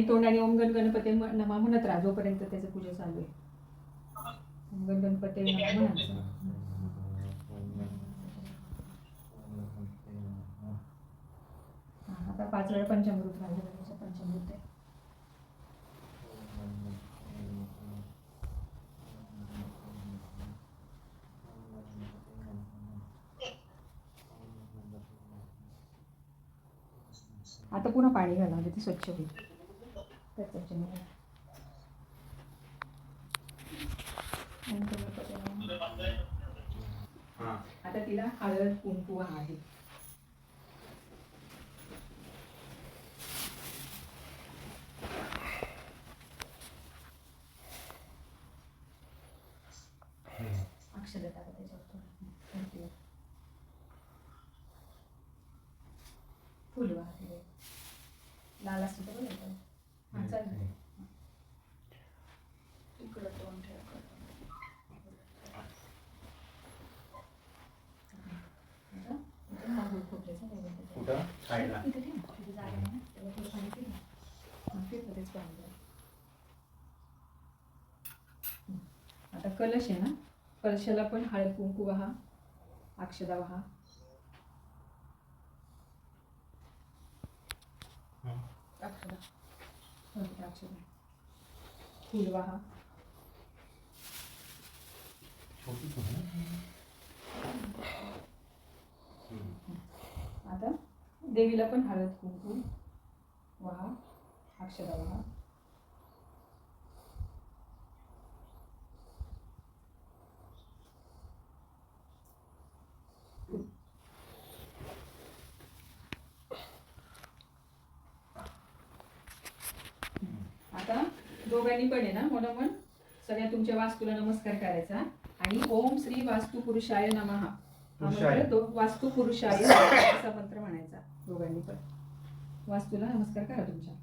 तोंडाने ओम गण गणपती नमः म्हणत राहा जोपर्यंत त्याचं पूजा चालू आहे. ओम गण गणपती नमः म्हणायचं. आता 5 वेळा पंचामृत राहिलं. पंचामृत आहे. आता पुन्हा पाणी घाला म्हणजे ते स्वच्छ होईल. आता तिला हळद कुंकू आहे. अक्षर टाका त्याच्यावर. फुल वाहते लाल असतं तर बरं. हां चालेल. इकडं तोंड ठेव. आता कलश आहे ना, कलशाला पण हळद कुंकू वाहा, अक्षदा वाहा. अक्षदा फुल वाहा. आता देवीला पण हळद कुंकू वाहा, अक्षदा वाहा. आता दोघांनी पण आहे ना मनोमन सगळ्या तुमच्या वास्तूला नमस्कार करायचा आणि ओम श्री वास्तू पुरुषाय नमः हा मंत्र तो वास्तू पुरुषाय असा मंत्र म्हणायचा. दोघांनी पण वास्तूला नमस्कार करा तुमच्या.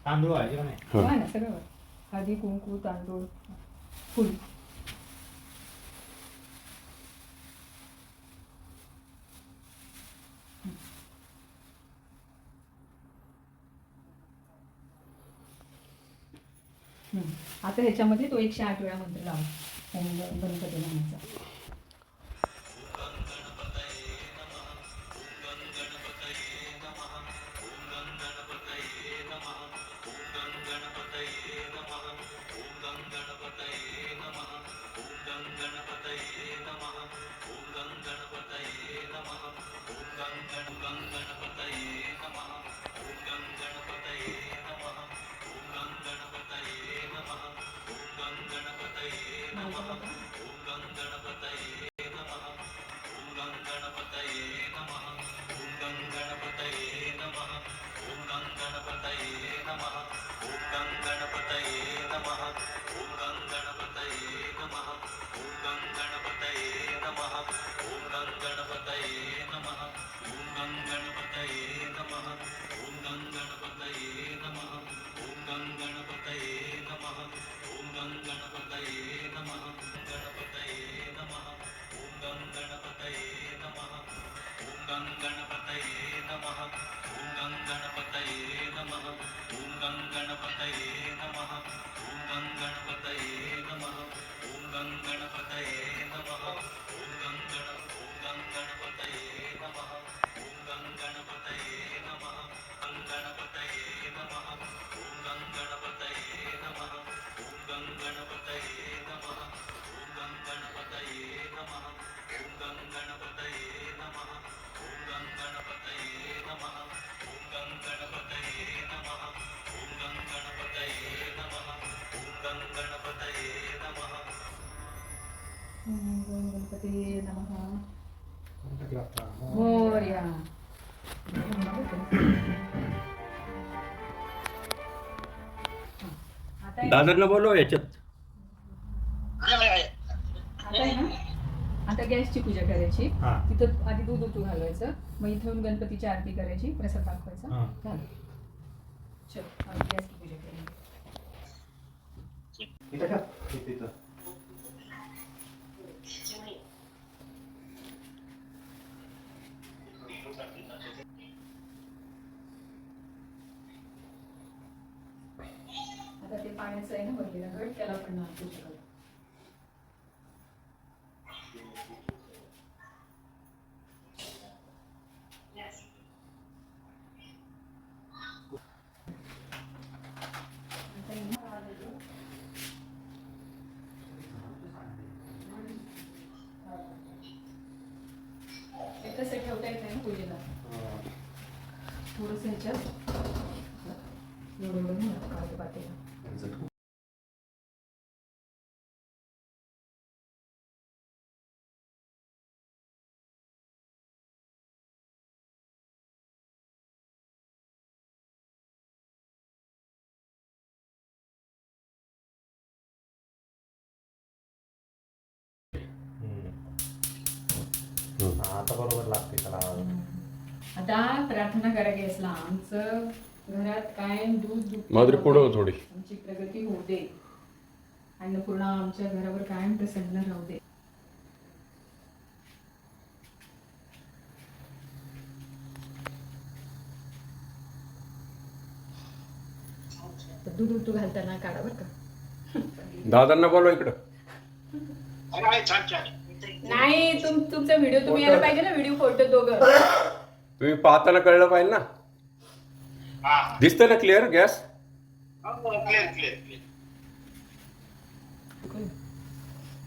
तांदूळ आहे का नाही? ना सगळं हळदी कुंकू तांदूळ फुल. आता ह्याच्यामध्ये तो 108 वेळा मंत्र लावा ओम गणपती नामाचा. गणपती नमः. मोरया. आता आहे दादांना बोलव याच्यात. आता आहे ना, आता गॅसची पूजा करायची. हा. तिथं आधी दूध उतू घालवायचं, मग इथं येऊन गणपतीची आरती करायची, प्रसाद दाखवायचा. हा. झालं. चल आधी गॅसची पूजा करूया. इथं ठेव. इथं. आता ते पाण्याचं आहे ना भरलेला घट, त्याला पण पूजा करू. आता आहे ना, हे कसं ठेवता येत नाही ना पूजेला. थोडंसं ह्याच्यात एवढं एवढं नाही आता काढतो पातेलं. आता बरोबर लागते त्याला. आता प्रार्थना करा गॅसला. आमचं घरात कायम दूध माधुरी पुढं हो थोडी. आमची प्रगती होऊ दे. अन्नपूर्णा आमच्या घरावर कायम प्रसन्न राहू दे. तर दूध उतू घालताना काढा बरं का. दादांना बोलव इकडं. नाही तुमचा व्हिडिओ तुम्ही यायला पाहिजे ना, व्हिडिओ फोटो दोघं. तुम्ही पाहताना कळलं पाहिजे ना. दिसतं ना clear gas.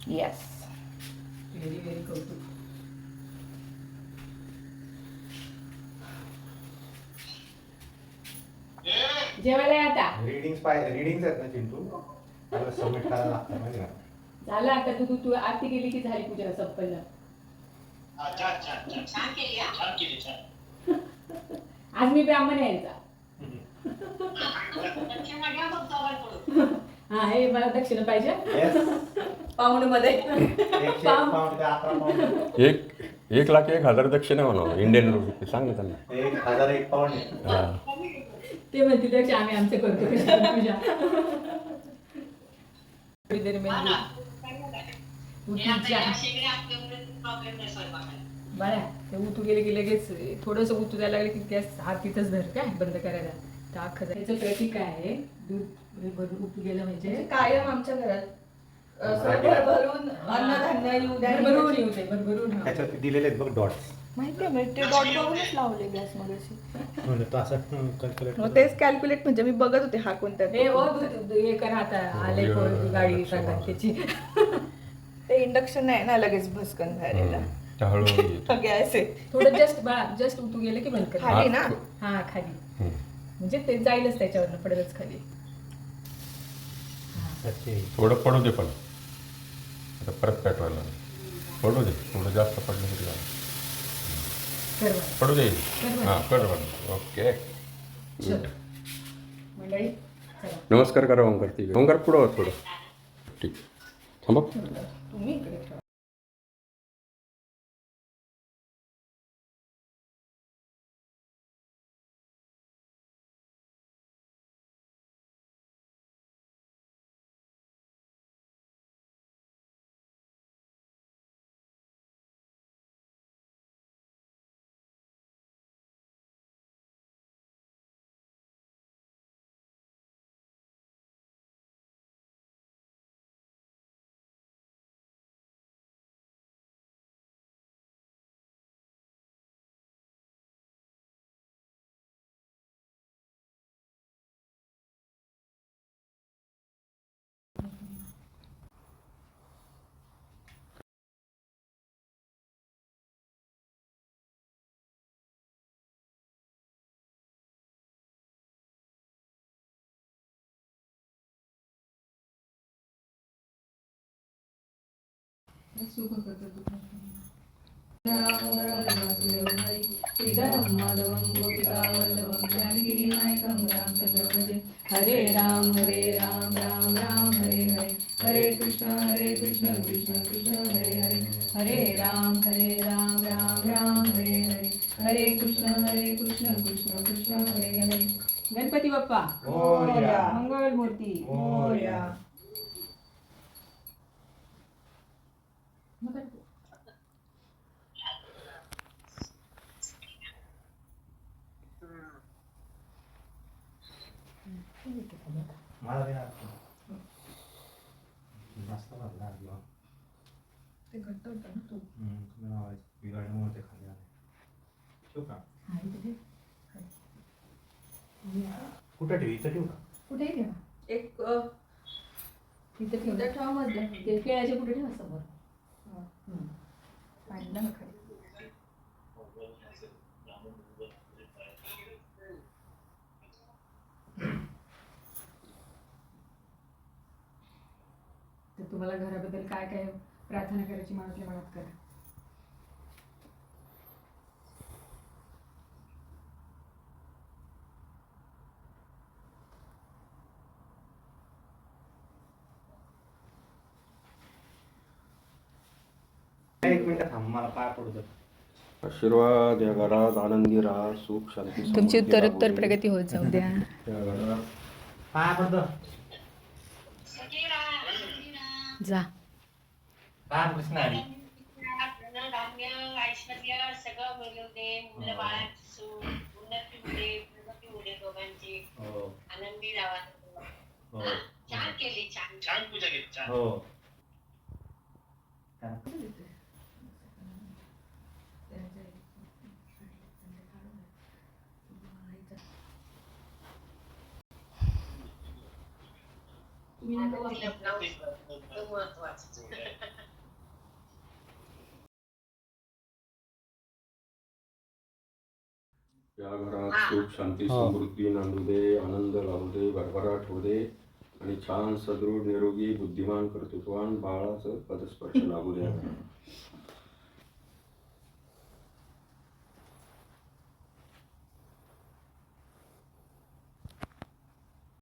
Yes, very very कौतुक. जेवायला या आता. रिडिंग्स आहेत ना चिंटू, त्याला सबमिट करायला लागतं माहिती का. झालं आता तू आरती केली की झाली पूजा संपन्न. आज मी ब्राह्मण आहे यांचा. हा, हे मला दक्षिणा पाहिजे पाहुणे मध्ये. 1,01,000 दक्षिणा म्हणा इंडियन रुपये. सांग ना त्यांना. 1,001 पाऊंड. हा. ते म्हणतील दक्ष आम्ही आमचं करतो कशी पूजा. बरं ते उतू गेले की लगेच थोडंसं उतू द्यायला लागले की गॅस हात तिथंच धर काय बंद करायला. तर अख्खं त्याचं प्रतीक काय आहे, दूध उतू गेलं म्हणजे कायम आमच्या घरात भरभरून अन्नधान्य येऊ द्या. भरभरून येऊ दे, भरभरून. हा. त्याच्यावरती दिलेले आहेत बघ डॉट्स. माहिती आहे ते डॉट बघूनच लावले गॅस मगाशी. तो असं कॅल्क्युलेट. मग तेच कॅल्क्युलेट म्हणजे मी बघत होते हा कोणता हे ओ दूध हे करा आता, आले गाडी टाका त्याची. ते इंडक्शन आहे ना, लगेच भस्कन झालेला हळूहळू गॅस आहे. थोडं जस्ट उतू गेलं की बंद कर. खाली ना. हा खाली, म्हणजे ते जाईलच त्याच्यावरनं, पडेलच खाली. थोडं पडू दे पण आता परत पेटवायला पडू दे. थोडं जास्त पडलं तरी झालं. पडू दे. हां कर बंद. ओके. मंडळी चला. नमस्कार करा ओंकार. ठीक आहे ओंकार पुढं हो थोडं. ठीक थांबा. तुम्ही इकडे ठेवा. सुख करतो. श्रीधरं माधवं गोपिकावल्लभं जानकीनायकं रामचन्द्रं भजे हरे राम राम राम हरे हरे हरे कृष्ण कृष्ण कृष्ण हरे हरे हरे राम राम हरे हरे हरे कृष्ण कृष्ण कृष्ण हरे हरे. गणपती बाप्पा मोरया. मंगल मूर्ती मोरया. मला दे ना. मस्त लागला आपला. ते घट्ट होतं ना तू तुम्ही नावायचं बिघडल्यामुळे ते खाली आले. ठेवू का? कुठं ठेवू? इथं ठेवू का? कुठे ठेवा एक इथे ठेवलं उद्या ठेवा मध्ये. ते केळ्याच्या कुठे ठेवा समोर पाहिलं ना खाली. तर तुम्हाला घराबद्दल काय काय प्रार्थना करायची मनातल्या मनात करा. एक मिनिट थांब, मला पाय पडतो. आशीर्वाद या घरात आनंदी राहा, सुख शांती तुमची समृद्धी उत्तरोत्तर लाभू दे. प्रगती होत जाऊ द्या. या घरात पाय पडतो. जा रामकृष्ण हरी. धान्य ऐश्वर्य सगळं मिळू दे. मुलं बाळांची सुख उन्नती होऊ दे, प्रगती होऊ दे दोघांची. हो आनंदी राहा. हो छान केली, छान छान पूजा केली, छान. हो. तुम्ही नका वापरू. ते महत्वाचं. या घरात सुख शांती समृद्धी नांदू दे, आनंद लावू दे, भरभराट होऊ दे आणि छान सदृढ निरोगी बुद्धिमान कर्तृत्वान बाळाचं पदस्पर्श लाभू दे.